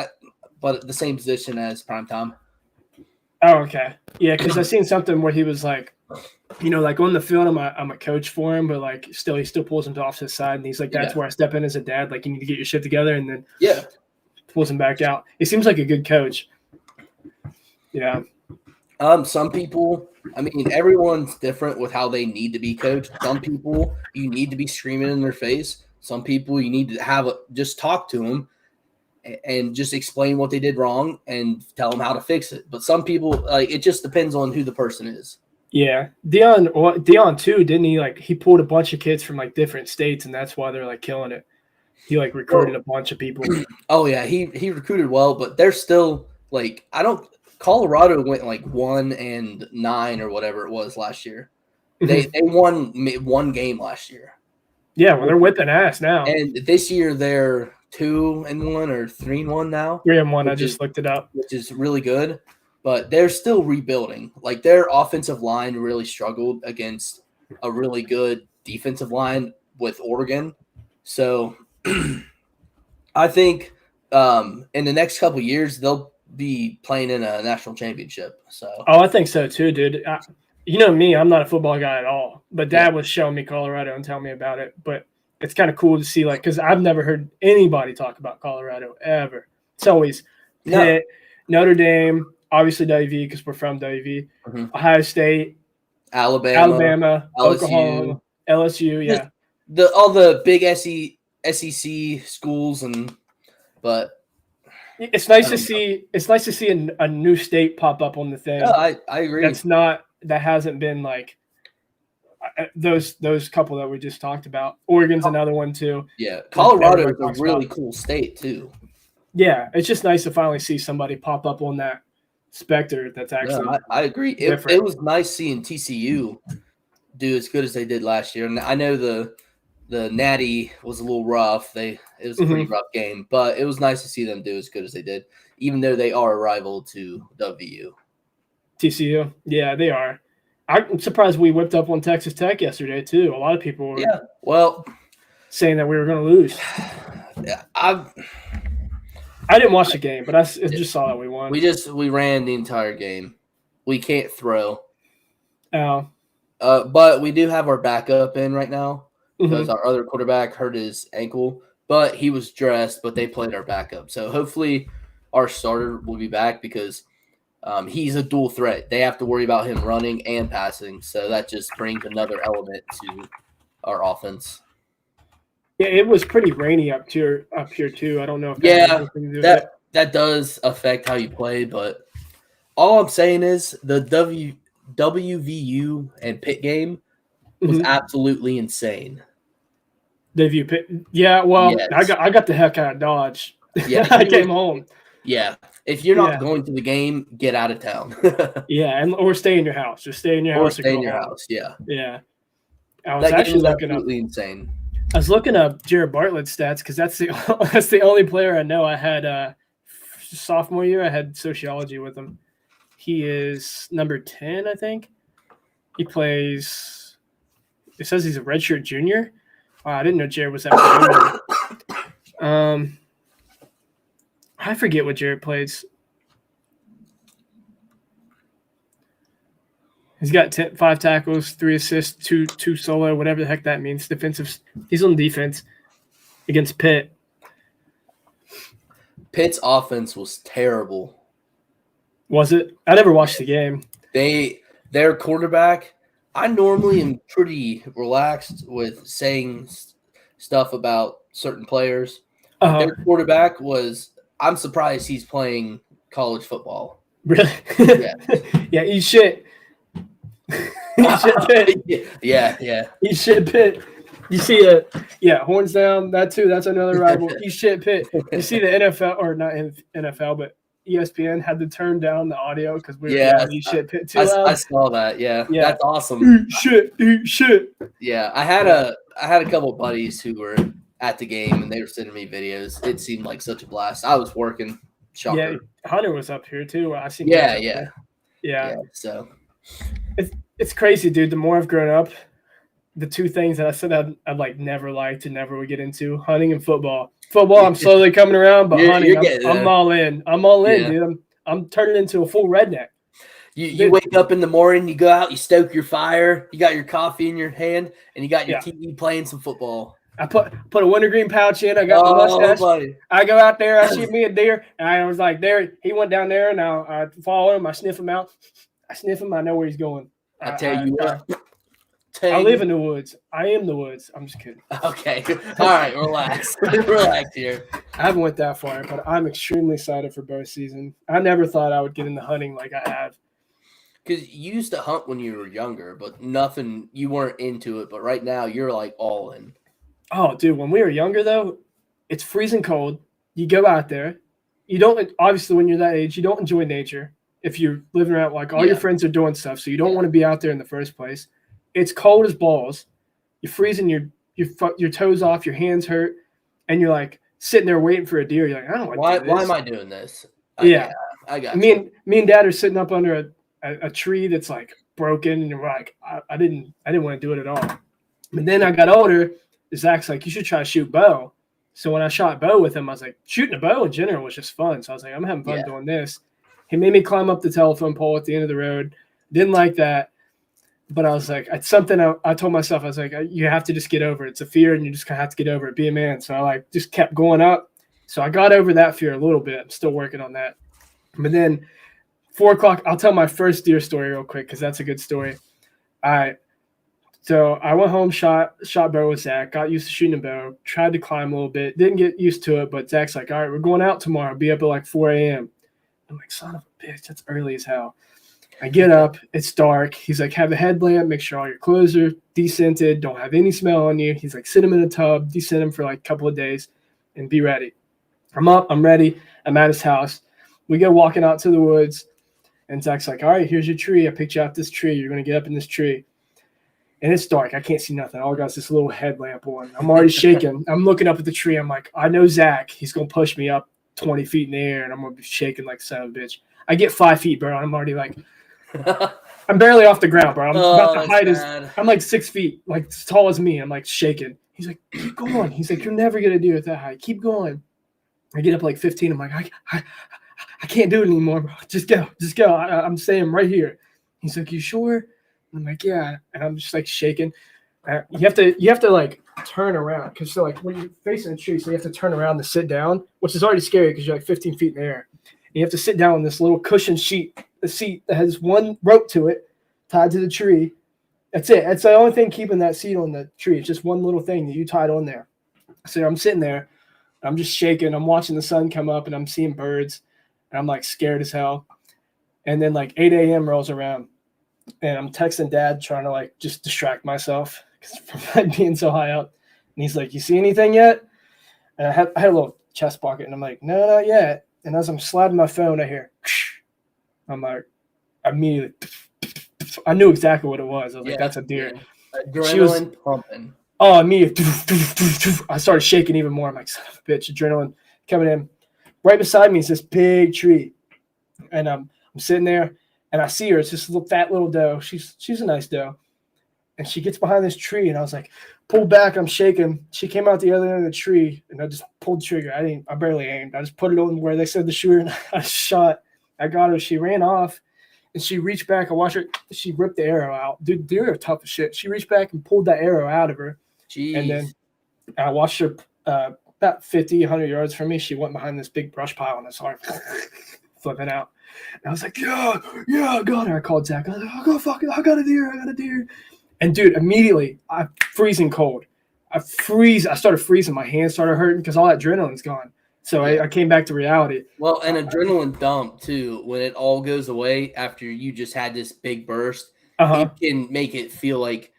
but the same position as prime time. Oh, okay. Yeah, because I seen something where he was like, like on the field, I'm a coach for him, but like he still pulls him off his side, and he's like, that's where I step in as a dad. Like, you need to get your shit together, and then pulls him back out. He seems like a good coach. Yeah. Some people, everyone's different with how they need to be coached. Some people you need to be screaming in their face. Some people you need to just talk to them and just explain what they did wrong and tell them how to fix it. But some people, it just depends on who the person is. Yeah. Deion too, didn't he? Like, he pulled a bunch of kids from like different states, and that's why they're like killing it. He like recruited a bunch of people. Oh yeah, he recruited well, but they're still like Colorado went like 1-9 or whatever it was last year. They won 1 game last year. Yeah, well, they're whipping ass now. And this year they're 2-1 or 3-1 now. 3-1. I just looked it up, which is really good. But they're still rebuilding. Like, their offensive line really struggled against a really good defensive line with Oregon. So I think in the next couple of years they'll be playing in a national championship. So I think so too, dude. You know me, I'm not a football guy at all. But Dad was showing me Colorado and telling me about it. But it's kind of cool to see, like, because I've never heard anybody talk about Colorado ever. It's always Pitt, Notre Dame, obviously WV because we're from WV, Ohio State, Alabama, LSU. Oklahoma, LSU. Yeah, all the big SEC schools, but it's nice to see. It's nice to see a new state pop up on the thing. Yeah, I agree. That hasn't been like those couple that we just talked about. Oregon's another one too. Yeah, Colorado is a really cool state too. Yeah, it's just nice to finally see somebody pop up on that specter. That's actually. Yeah, I agree. It was nice seeing TCU do as good as they did last year, and I know the Natty was a little rough. It was a pretty rough game, but it was nice to see them do as good as they did, even though they are a rival to WVU. TCU, yeah, they are. I'm surprised we whipped up on Texas Tech yesterday too. A lot of people were saying that we were going to lose. Yeah, I didn't watch the game, but I just saw that we won. We ran the entire game. We can't throw. Oh. But we do have our backup in right now because our other quarterback hurt his ankle. but he was dressed, but they played our backup. So hopefully our starter will be back because he's a dual threat. They have to worry about him running and passing. So that just brings another element to our offense. Yeah, it was pretty rainy up here too. I don't know if Yeah, has anything to do with it. that does affect how you play, but all I'm saying is the WVU and Pitt game was absolutely insane. WVU Pitt. Yeah, well, Yes. I got the heck out of Dodge. Yeah, I came home. Yeah, if you're not going to the game, get out of town. Yeah, or stay in your house. Just stay in your house. Or stay in your house. Yeah. Yeah. I was That actually game was looking absolutely insane. I was looking up Jared Bartlett's stats because that's the only player I know. I had sophomore year. I had sociology with him. He is number 10, I think. He plays. It says he's a redshirt junior. Wow, I didn't know Jared was that good. I forget what Jared plays. He's got 5 tackles, 3 assists, 2 solo, whatever the heck that means. Defensive. He's on defense against Pitt. Pitt's offense was terrible. Was it? I never watched the game. Their quarterback. I normally am pretty relaxed with saying stuff about certain players. Their quarterback was. I'm surprised he's playing college football. Really? Yeah. Yeah. He's shit. He's shit Pitt. Yeah. He's shit Pitt. You see it? Yeah. Horns down. That too. That's another rival. He's shit Pitt. You see the NFL or not NFL, but ESPN had to turn down the audio because we were he's shit Pitt too loud. I saw that. Yeah. That's awesome. Eat shit. Yeah, I had a couple buddies who were at the game and they were sending me videos. It seemed like such a blast. I was working. Shocker. Yeah, Hunter was up here too. I seen. Yeah. So it's crazy, dude. The more I've grown up, the 2 things that I said I'd like never liked and never would get into: hunting and football. Football, I'm slowly coming around, but hunting, I'm all in. I'm all in, dude. I'm turning into a full redneck. You wake up in the morning, you go out, you stoke your fire, you got your coffee in your hand, and you got your TV playing some football. I put a wintergreen pouch in. I got my mustache. Buddy. I go out there. I shoot me a deer, and I was like, there. He went down there, and I follow him. I sniff him out. I sniff him. I know where he's going. I tell you what. I live in the woods. I am the woods. I'm just kidding. Okay. All right. Relax. Relax here. I haven't went that far, but I'm extremely excited for bow season. I never thought I would get into hunting like I have. Because you used to hunt when you were younger, but you weren't into it. But right now, you're like all in. Oh, dude, when we were younger, though, it's freezing cold. You go out there. You don't, obviously, when you're that age, you don't enjoy nature. If you're living around, like all your friends are doing stuff, so you don't want to be out there in the first place. It's cold as balls. You're freezing your toes off, your hands hurt, and you're like sitting there waiting for a deer. You're like, I don't want to do this. Why am I doing this? I got me and Dad are sitting up under a tree that's like broken, and we're like, I didn't want to do it at all. But then I got older. Zach's like, you should try to shoot bow. So when I shot bow with him, I was like, shooting a bow in general was just fun. So I was like, I'm having fun doing this. He made me climb up the telephone pole at the end of the road. Didn't like that. But I was like, it's something I told myself. I was like, you have to just get over it. It's a fear, and you just have to get over it. Be a man. So I just kept going up. So I got over that fear a little bit. I'm still working on that. But then 4 o'clock, I'll tell my first deer story real quick because that's a good story. All right. So I went home, shot bow with Zach, got used to shooting a bow, tried to climb a little bit, didn't get used to it, but Zach's like, all right, we're going out tomorrow. Be up at like 4 a.m. I'm like, son of a bitch, that's early as hell. I get up, it's dark. He's like, have a headlamp, make sure all your clothes are de-scented, don't have any smell on you. He's like, sit them in a tub, de-scent them for like a couple of days, and be ready. I'm up, I'm ready, I'm at his house. We go walking out to the woods, and Zach's like, all right, here's your tree. I picked you out this tree. You're going to get up in this tree. And it's dark. I can't see nothing. All I got is this little headlamp on. I'm already shaking. I'm looking up at the tree. I'm like, I know Zach. He's going to push me up 20 feet in the air, and I'm going to be shaking like a son of a bitch. I get 5 feet, bro. I'm already like, I'm barely off the ground, bro. I'm about the height I'm like 6 feet, like as tall as me. I'm like shaking. He's like, keep going. He's like, you're never going to do it that high. Keep going. I get up like 15. I'm like, I can't do it anymore, bro. Just go. I'm staying right here. He's like, you sure? I'm like, yeah, and I'm just like shaking. You have to like turn around because so like when you're facing a tree, so you have to turn around to sit down, which is already scary because you're like 15 feet in the air. And you have to sit down on this little cushion seat that has one rope to it tied to the tree. That's it. That's the only thing keeping that seat on the tree. It's just one little thing that you tied on there. So I'm sitting there, I'm just shaking. I'm watching the sun come up and I'm seeing birds and I'm like scared as hell. And then like 8 a.m. rolls around and I'm texting Dad trying to like just distract myself from being so high up. And he's like, "You see anything yet?" And I had a little chest pocket and I'm like, "No, not yet." And as I'm sliding my phone, I hear, I'm like, immediately, I knew exactly what it was. I was like, "That's a deer." Yeah. Adrenaline pumping. Oh, immediately, I started shaking even more. I'm like, "Son of a bitch," adrenaline coming in. Right beside me is this big tree. And I'm sitting there and I see her. It's this little fat little doe. She's a nice doe. And she gets behind this tree and I was like, pull back, I'm shaking. She came out the other end of the tree and I just pulled the trigger. I barely aimed. I just put it on where they said the shooter and I shot. I got her. She ran off and she reached back. I watched her. She ripped the arrow out. Dude, deer are tough as shit. She reached back and pulled that arrow out of her. Jeez. And then I watched her about 50, 100 yards from me. She went behind this big brush pile and I saw her flipping out. And I was like, yeah, I got her. I called Zach. I was like, I got a deer. And dude, immediately, I'm freezing cold. I started freezing. My hands started hurting because all that adrenaline's gone. So I came back to reality. Well, an adrenaline dump, too, when it all goes away after you just had this big burst, it can make it feel like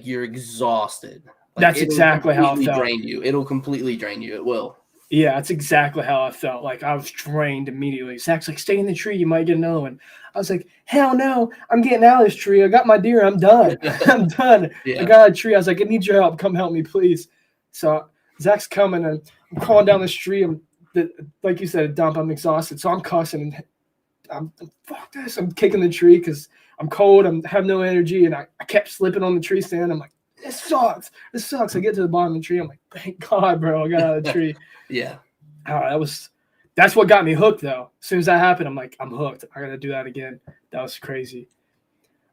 you're exhausted. Like that's exactly how it felt. It'll completely drain you. It will. Yeah, that's exactly how I felt. Like I was drained immediately. Zach's like, "Stay in the tree. You might get another one." I was like, "Hell no. I'm getting out of this tree. I got my deer. I'm done. I'm done." Yeah. I got out of the tree. I was like, "I need your help. Come help me, please." So Zach's coming and I'm crawling down the street. Like you said, a dump. I'm exhausted. So I'm cussing and I'm fuck this. I'm kicking the tree because I'm cold. I have no energy. And I kept slipping on the tree stand. I'm like, this sucks. I get to the bottom of the tree. I'm like, thank God, bro. I got out of the tree. Yeah. That's what got me hooked, though. As soon as that happened, I'm like, I'm hooked. I got to do that again. That was crazy.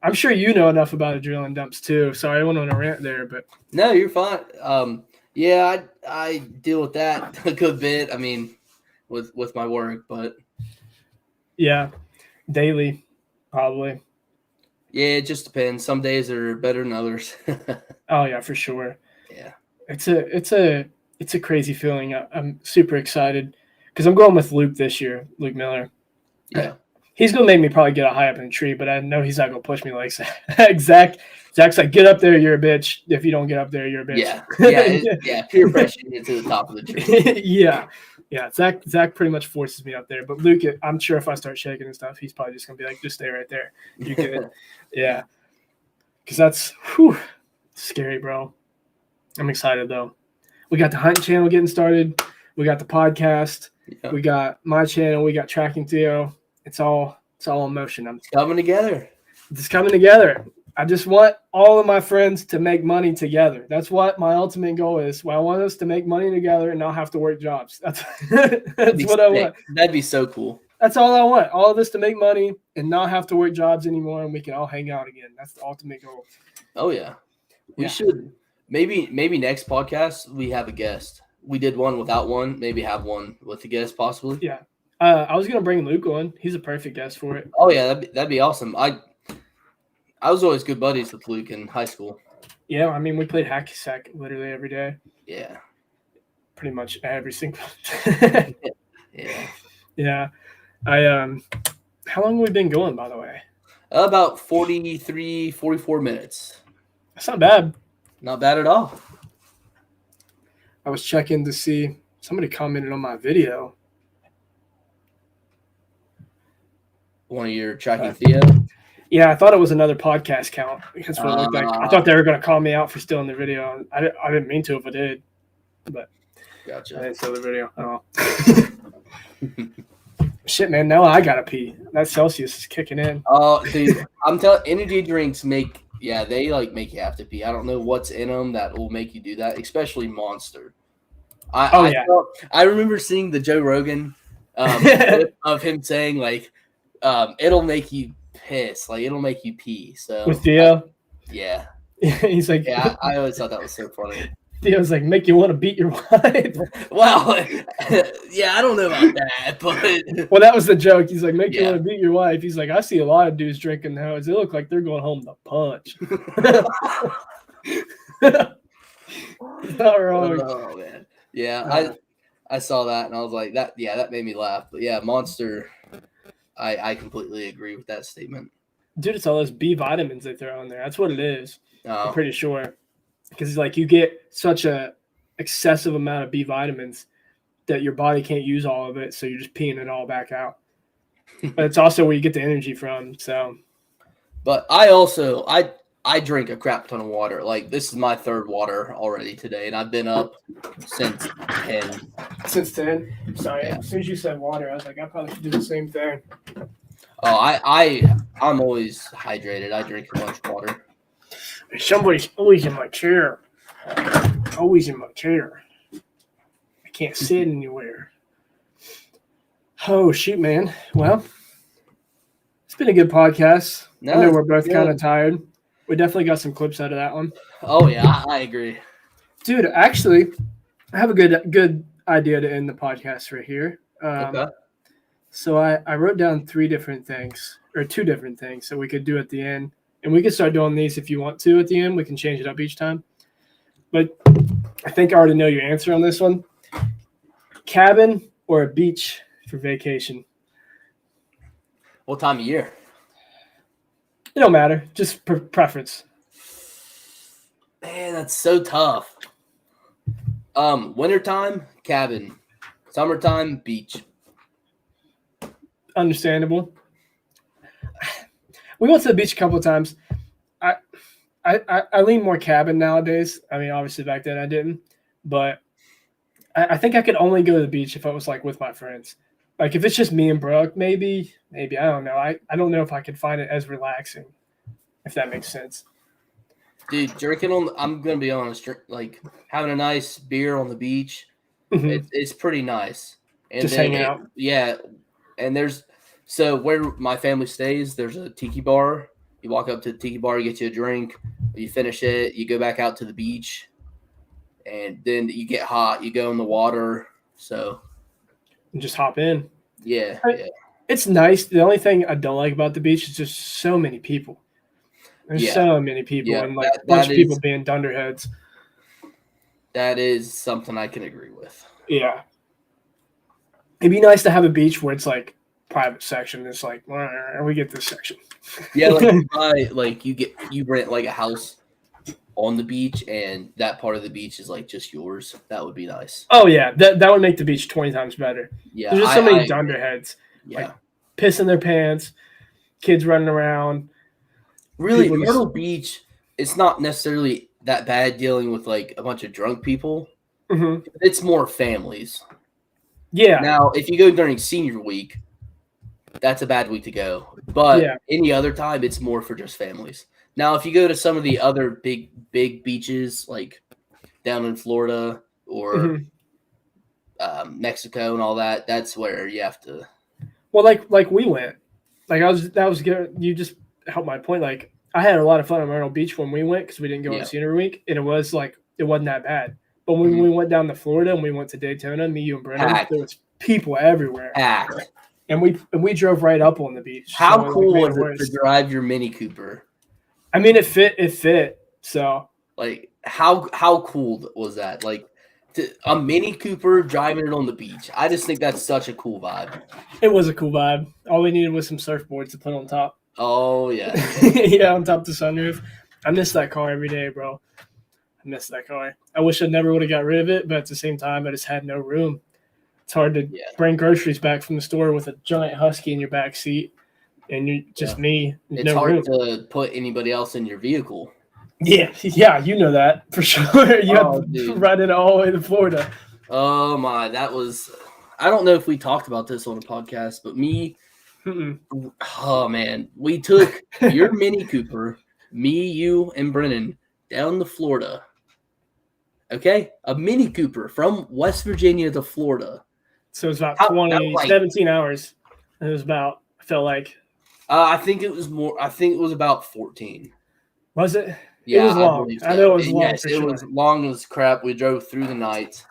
I'm sure you know enough about adrenaline dumps, too. Sorry, I went on a rant there, but. No, you're fine. Yeah, I deal with that a good bit. I mean, with my work, but. Yeah, daily, probably. Yeah, it just depends. Some days are better than others. Oh yeah, for sure. Yeah, it's a crazy feeling. I'm super excited because I'm going with Luke this year, Luke Miller. Yeah, he's gonna make me probably get high up in a tree, but I know he's not gonna push me like Zach. Zach's like, "Get up there, you're a bitch. If you don't get up there, you're a bitch." Yeah. Peer pressure you to the top of the tree. Yeah. Zach pretty much forces me up there, but Luke, I'm sure if I start shaking and stuff, he's probably just gonna be like, "Just stay right there. You good?" Yeah, because that's scary, bro. I'm excited though. We got the hunting channel getting started. We got the podcast. Yeah. We got my channel. We got Tracking Theo. It's all in motion. It's coming together. It's coming together. I just want all of my friends to make money together. That's what my ultimate goal is. Well, I want us to make money together and not have to work jobs. That's what I want. That'd be so cool. That's all I want. All of us to make money and not have to work jobs anymore, and we can all hang out again. That's the ultimate goal. Oh yeah, we should maybe next podcast we have a guest. We did one without one. Maybe have one with a guest possibly. Yeah, I was gonna bring Luke on. He's a perfect guest for it. Oh yeah, that'd be awesome. I was always good buddies with Luke in high school. Yeah, I mean we played hacky sack literally every day. Yeah, pretty much every single. Yeah. How long have we been going, by the way? About 43, 44 minutes. That's not bad. Not bad at all. I was checking to see somebody commented on my video. One of your Tracking Theo? Yeah, I thought it was another podcast count. That's what it looked like. I thought they were going to call me out for stealing the video. I didn't mean to if I did, but gotcha. I didn't steal the video at all. Shit, man, now I got to pee. That Celsius is kicking in. Oh, dude, I'm telling energy drinks make you have to pee. I don't know what's in them that will make you do that, especially Monster. I remember seeing the Joe Rogan clip of him saying, like, it'll make you piss. Like, it'll make you pee. So with Theo? Yeah. He's like, Yeah, I always thought that was so funny. Theo's like, make you want to beat your wife. Well, yeah, I don't know about that, but Well, that was the joke. He's like, make you Yeah. want to beat your wife. He's like, I see a lot of dudes drinking nowadays. They look like they're going home to punch. He's not wrong. oh man, yeah, I saw that and I was like, that made me laugh. But yeah, Monster, I completely agree with that statement. Dude, it's all those B vitamins they throw in there. That's what it is. I'm Oh, pretty sure. Because like you get such a excessive amount of B vitamins that your body can't use all of it, so you're just peeing it all back out. But it's also where you get the energy from. So, but I drink a crap ton of water. Like this is my third water already today, and I've been up since 10. since 10, sorry, Yeah. as soon as you said water, I was like, I probably should do the same thing. Oh, I'm always hydrated. I drink a bunch of water. Somebody's always in my chair. Always in my chair. I can't sit anywhere. Oh, shoot, man. Well, it's been a good podcast. No, I know it's we're both good. kind of tired. We definitely got some clips out of that one. Oh yeah, I agree. Dude, actually, I have a good idea to end the podcast right here. Okay. So I wrote down two different things that we could do at the end. And we can start doing these if you want to at the end. We can change it up each time. But I think I already know your answer on this one. Cabin or a beach for vacation? What time of year? It don't matter. Just preference. Man, that's so tough. Wintertime, cabin. Summertime, beach. Understandable. We went to the beach a couple of times. I lean more cabin nowadays. I mean, obviously back then I didn't, but I think I could only go to the beach if I was like with my friends. Like if it's just me and Brooke, maybe I don't know. I don't know if I could find it as relaxing, if that makes sense. Dude, drinking I'm gonna be honest, like having a nice beer on the beach, Mhm. it's pretty nice. And Just then hanging out. Yeah, and so where my family stays, there's a tiki bar. You walk up to the tiki bar, you get you a drink, you finish it, you go back out to the beach, and then you get hot, you go in the water. So And just hop in. yeah, Right. yeah. It's nice. The only thing I don't like about the beach is just so many people. There's Yeah. so many people Yeah, and like that- a bunch that of people is- being dunderheads. That is something I can agree with. Yeah. It'd be nice to have a beach where it's like private section. It's like, we get this section. Yeah, like you rent like a house on the beach, and that part of the beach is like just yours. That would be nice. Oh yeah, that would make the beach 20 times better. Yeah, There's just so many I agree. dunderheads Yeah, like- pissing their pants, kids running around. really, people just- Myrtle Beach. It's not necessarily that bad dealing with like a bunch of drunk people. Mhm. It's more families. Yeah, Now, if you go during senior week, that's a bad week to go. But Yeah. any other time, it's more for just families. Now, if you go to some of the other big beaches, like down in Florida or Mhm. Mexico and all that, that's where you have to. well, like we went. Like that was good. You just helped my point. Like I had a lot of fun at Myrtle Beach when we went because we didn't go Yeah. on senior week, and it wasn't that bad. But when we went down to Florida and we went to Daytona, me, you, and Brennan, Packed. there was people everywhere, Packed. and we drove right up on the beach. How so it, cool made was it worse. to drive your Mini Cooper? I mean, it fit. So Like, how cool was that? Like, a Mini Cooper driving it on the beach. I just think that's such a cool vibe. it was a cool vibe. All we needed was some surfboards to put on top. Oh yeah. Yeah, on top of the sunroof. I miss that car every day, bro. I miss that car. I wish I never would have got rid of it, but at the same time, I just had no room. It's hard to Yeah. bring groceries back from the store with a giant husky in your back seat, and you just me. It's no hard room. to put anybody else in your vehicle. Yeah, you know that for sure. You Oh, had to dude. ride it all the way to Florida. Oh my, that was. I don't know if we talked about this on a podcast, but Mm-mm. oh man, we took your Mini Cooper, me, you, and Brennan down to Florida. Okay, a Mini Cooper from West Virginia to Florida. So it was about That was like- 17 hours. It was about, I felt like, I think it was more. I think it was about 14. was it? Yeah, was I long. believe I so. know it was And long yes, for it sure. was long as crap. We drove through the night,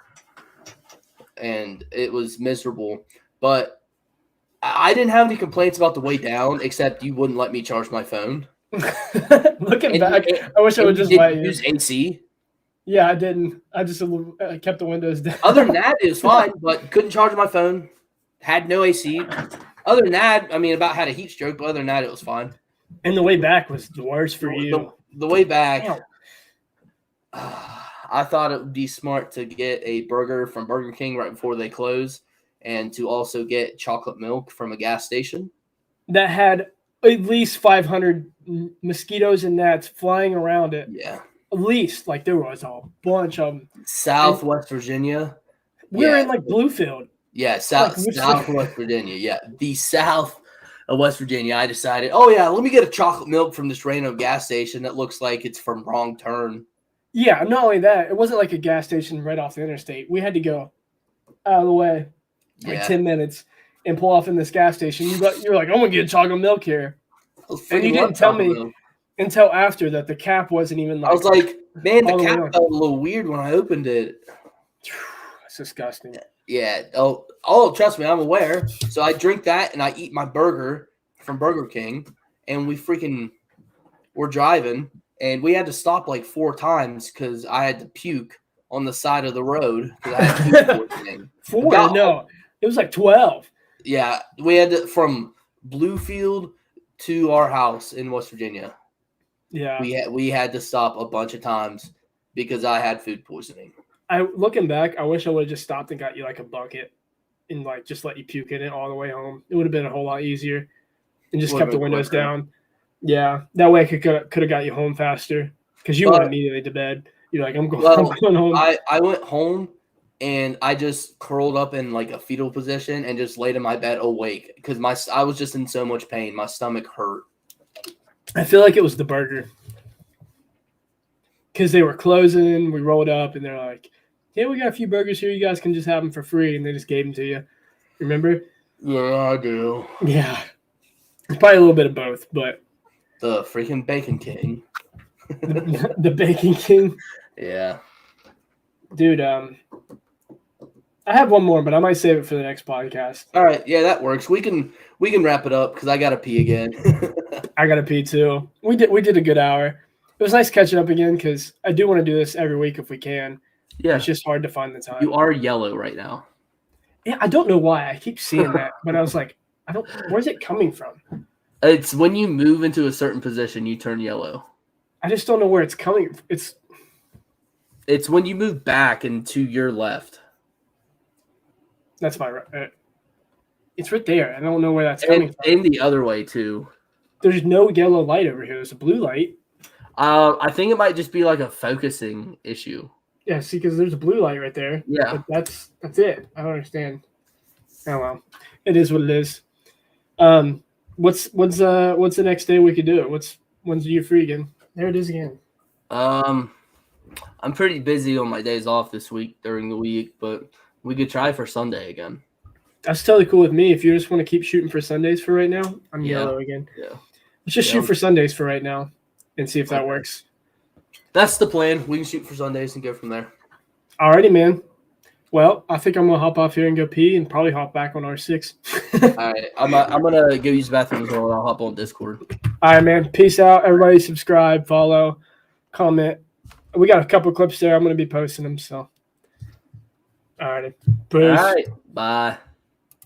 and it was miserable. But I didn't have any complaints about the way down, except you wouldn't let me charge my phone. Looking And back, you, I wish I and would you just let didn't you. use AC. Yeah, I didn't. I just kept the windows down. Other than that, it was fine, but couldn't charge my phone. Had no AC. Other than that, I mean, about had a heat stroke, but other than that, it was fine. And the way back was the worst for you. The way back, Damn. I thought it would be smart to get a burger from Burger King right before they close, and to also get chocolate milk from a gas station. That had at least 500 mosquitoes and gnats flying around it. Yeah. At least, like, there was a bunch of them. Southwest Virginia. We were Yeah. in, like, Bluefield. Yeah, which- Southwest Virginia. Yeah, the south of West Virginia. I decided, oh yeah, let me get a chocolate milk from this random gas station that looks like it's from Wrong Turn. Yeah, not only that, it wasn't like a gas station right off the interstate. We had to go out of the way like Yeah. 10 minutes and pull off in this gas station. You're like, I'm going to get chocolate milk here. And you didn't tell me until after that the cap wasn't even like. I was like, man, the all the way cap on. felt a little weird when I opened it. It's disgusting. Yeah. Oh, trust me, I'm aware. So I drink that and I eat my burger from Burger King, and we're driving, and we had to stop like 4 times because I had to puke on the side of the road because I had food poisoning. 4? No, it was like 12. Yeah, we had to, from Bluefield to our house in West Virginia. Yeah. We had to stop a bunch of times because I had food poisoning. Looking back, I wish I would have just stopped and got you like a bucket and like just let you puke in it all the way home. It would have been a whole lot easier, and just kept the windows down. Yeah, that way I could have got you home faster because you went immediately to bed. You're like, I'm going home. I went home and I just curled up in like a fetal position and just laid in my bed awake because I was just in so much pain. My stomach hurt. I feel like it was the burger because they were closing. We rolled up and they're like, yeah, we got a few burgers here. You guys can just have them for free. And they just gave them to you. Remember? Yeah, I do. Yeah. It's probably a little bit of both, but. The freaking Bacon King. the Bacon King. Yeah. Dude, I have one more, but I might save it for the next podcast. All right. Yeah, that works. We can wrap it up because I got to pee again. I got to pee too. We did a good hour. It was nice catching up again because I do want to do this every week if we can. Yeah. It's just hard to find the time. You are yellow right now. Yeah, I don't know why. I keep seeing that, but I was like, where's it coming from? It's when you move into a certain position, you turn yellow. I just don't know where it's coming. It's when you move back and to your left. That's my right. It's right there. I don't know where that's coming from. And the other way too. There's no yellow light over here. There's a blue light. I think it might just be like a focusing issue. Yeah, see, because there's a blue light right there. Yeah. But that's it. I don't understand. Oh well. It is what it is. What's the next day we could do it? When's you free again? There it is again. I'm pretty busy on my days off this week during the week, but we could try for Sunday again. That's totally cool with me. If you just want to keep shooting for Sundays for right now, I'm yellow again. Yeah. Let's just shoot for Sundays for right now and see if that works. That's the plan. We can shoot for Sundays and go from there. Alrighty, man. Well, I think I'm gonna hop off here and go pee, and probably hop back on R6. All right, I'm gonna go use the bathroom as well. And I'll hop on Discord. All right, man. Peace out, everybody. Subscribe, follow, comment. We got a couple clips there. I'm gonna be posting them. So, all right. All right, bye.